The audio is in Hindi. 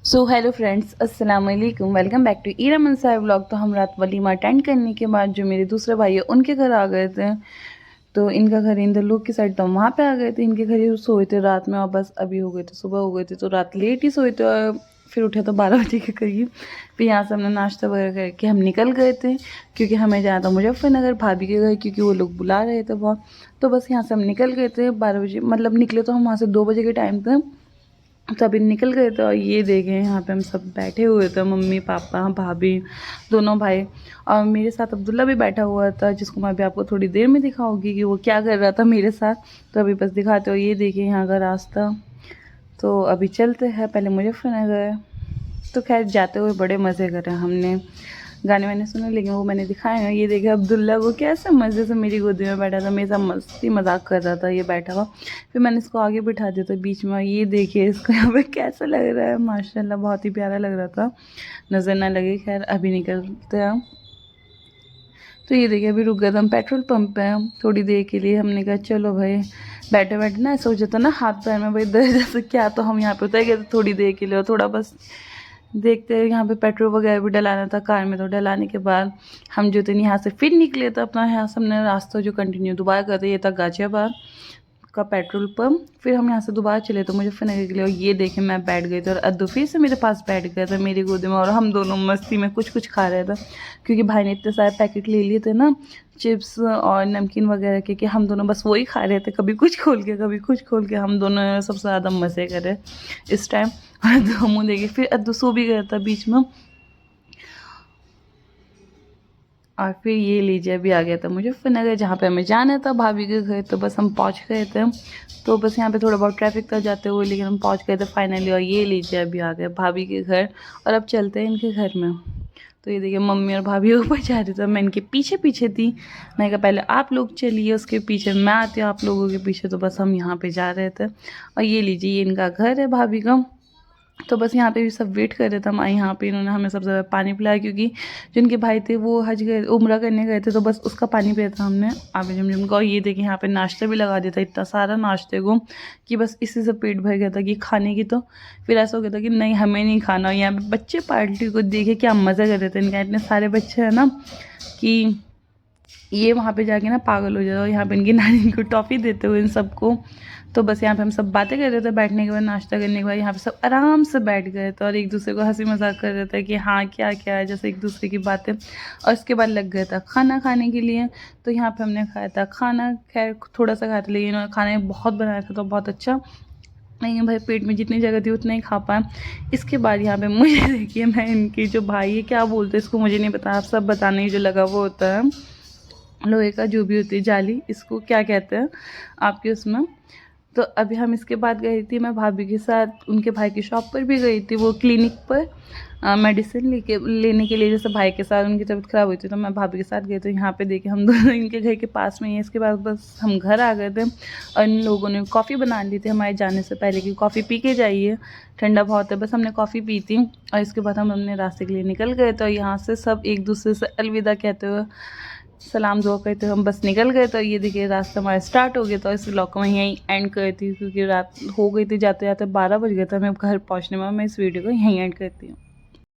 सो हेलो फ्रेंड्स, अस्सलाम वालेकुम। Welcome back to Ira Mansar vlog. तो हम रात वलीमा अटेंड करने के बाद जो मेरे दूसरे भाई है उनके घर आ गए थे। तो इनका घर इंदर लोग की साइड, तो हम वहाँ पे आ गए थे। इनके घर ही सोए थे रात में और बस अभी हो गए थे, सुबह हो गए थे। तो रात लेट ही सोए थे और फिर उठे तो 12 बजे के करीब। फिर यहाँ से हमने नाश्ता वगैरह करके हम निकल गए थे क्योंकि हमें जाना था मुजफ्फरनगर भाभी के घर, क्योंकि वो लोग बुला रहे थे बहुत। तो बस यहाँ से हम निकल गए थे 12 बजे, मतलब निकले तो हम वहाँ से 2 बजे के टाइम थे। तो अभी निकल गए थे और ये देखें यहाँ पे हम सब बैठे हुए थे, मम्मी पापा भाभी दोनों भाई। और मेरे साथ अब्दुल्ला भी बैठा हुआ था, जिसको मैं अभी आपको थोड़ी देर में दिखाऊंगी कि वो क्या कर रहा था मेरे साथ। तो अभी बस दिखाते हो, ये देखिए यहाँ का रास्ता। तो अभी चलते हैं पहले मुजफ्फरनगर। तो खैर जाते हुए बड़े मज़े करे हमने, गाने वाने सुने, लेकिन वो मैंने दिखाया ना। ये देखे अब्दुल्ला को कैसे मज़े से मेरी गोदी में बैठा था, मेरे साथ मस्ती मजाक कर रहा था ये बैठा हुआ। फिर मैंने इसको आगे बिठा दिया था बीच में। ये देखिए इसको यहाँ पे कैसा लग रहा है, माशाल्लाह बहुत ही प्यारा लग रहा था, नज़र ना लगे। खैर अभी निकलते हैं। तो ये देखिए अभी रुक गए थे हम पेट्रोल पंप पे थोड़ी देर के लिए। हमने कहा चलो भाई, बैठे बैठे ना ऐसा हो जाता ना हाथ पैर में भाई दर्द जैसे क्या। तो हम यहाँ पे उतर गए थे थोड़ी देर के लिए और थोड़ा बस देखते हैं। यहाँ पे पेट्रोल वगैरह भी डलाना था कार में। तो डलाने के बाद हम जो थे यहाँ से फिर निकले थे अपना, यहाँ से हमने रास्ता जो कंटिन्यू दोबारा करते, ये था गाजियाबाद का पेट्रोल पंप। फिर हम यहाँ से दोबारा चले तो मुजफ्फरनगर के लिए। और ये देखें मैं बैठ गई थी और अद्दू फिर से मेरे पास बैठ गया था मेरी गोदी में, और हम दोनों मस्ती में कुछ कुछ खा रहे थे क्योंकि भाई ने इतने सारे पैकेट ले लिए थे ना, चिप्स और नमकीन वगैरह के, कि हम दोनों बस वही खा रहे थे, कभी कुछ खोल के कभी कुछ खोल के। हम दोनों सबसे ज़्यादा मज़े करे इस टाइम। और अद्दू मुँह देखे, फिर अद्दू सो भी गया था बीच में। और फिर ये लीजिए अभी आ गया था मुजफ्फरनगर, जहाँ पे हमें जाना था भाभी के घर। तो बस हम पहुँच गए थे। तो बस यहाँ पे थोड़ा बहुत ट्रैफिक था जाते हुए, लेकिन हम पहुँच गए थे फाइनली। और ये लीजिए अभी आ गए भाभी के घर, और अब चलते हैं इनके घर में। तो ये देखिए मम्मी और भाभी ऊपर जा रही थी, मैं इनके पीछे पीछे थी। मैंने कहा पहले आप लोग चलिए, उसके पीछे मैं आती हूँ आप लोगों के पीछे। तो बस हम यहाँ पे जा रहे थे। और ये लीजिए ये इनका घर है भाभी का। तो बस यहाँ पे भी सब वेट कर रहे थे हम। यहाँ पे इन्होंने हमें सबसे ज़्यादा पानी पिलाया, क्योंकि जिनके भाई थे वो हज गए, उम्रा करने गए थे। तो बस उसका पानी पिया था हमने आबे जमजम का। और ये देखिए यहाँ पे नाश्ता भी लगा दिया था, इतना सारा नाश्ते को कि बस इसी से पेट भर गया था कि खाने की। तो फिर ऐसा हो गया था कि नहीं हमें नहीं खाना। यहाँ पे बच्चे पार्टी को देखे क्या मज़ा कर रहे थे। इनका इतने सारे बच्चे हैं ना कि ये वहाँ पे जाके ना पागल हो जाता। और यहाँ पे इनकी नानी को टॉफ़ी देते हुए इन सबको। तो बस यहाँ पे हम सब बातें कर रहे थे बैठने के बाद, नाश्ता करने के बाद यहाँ पे सब आराम से बैठ गए थे और एक दूसरे को हंसी मजाक कर रहे थे कि हाँ क्या क्या है, जैसे एक दूसरे की बातें। और उसके बाद लग गया था खाना खाने के लिए। तो यहाँ पे हमने खाया था खाना। खैर थोड़ा सा खाया था, लेकिन इन्होंने खाने बहुत बनाया था तो बहुत अच्छा। नहीं भाई पेट में जितनी जगह थी उतना ही खा पाए। इसके बाद यहाँ पे मुझे देखिए, मैं इनकी जो भाई है, क्या बोलते हैं इसको मुझे नहीं पता, आप सब बताने ही, जो लगा वो होता है लोहे का, जो भी होती है जाली, इसको क्या कहते हैं आपके उसमें। तो अभी हम इसके बाद गई थी मैं भाभी के साथ उनके भाई की शॉप पर भी गई थी, वो क्लिनिक पर मेडिसिन लेने के लिए। जैसे भाई के साथ उनकी तबीयत ख़राब हुई थी तो मैं भाभी के साथ गई। तो यहाँ पे देखे हम दोनों इनके घर के पास में ही है। इसके बाद बस हम घर आ गए थे और इन लोगों ने कॉफ़ी बना ली थी हमारे जाने से पहले कि कॉफ़ी पी के जाइए, ठंडा बहुत है। बस हमने कॉफ़ी पी थी और इसके बाद हम अपने रास्ते के लिए निकल गए। तो यहाँ से सब एक दूसरे से अलविदा कहते हुए, सलाम दुआ करते हम बस निकल गए। तो ये देखिए रास्ता हमारा स्टार्ट हो गया। तो इस व्लॉग को मैं यहीं एंड करती हूँ क्योंकि रात हो गई थी, जाते जाते 12 बज गए थे हमें घर पहुँचने में। मैं इस वीडियो को यहीं एंड करती हूँ।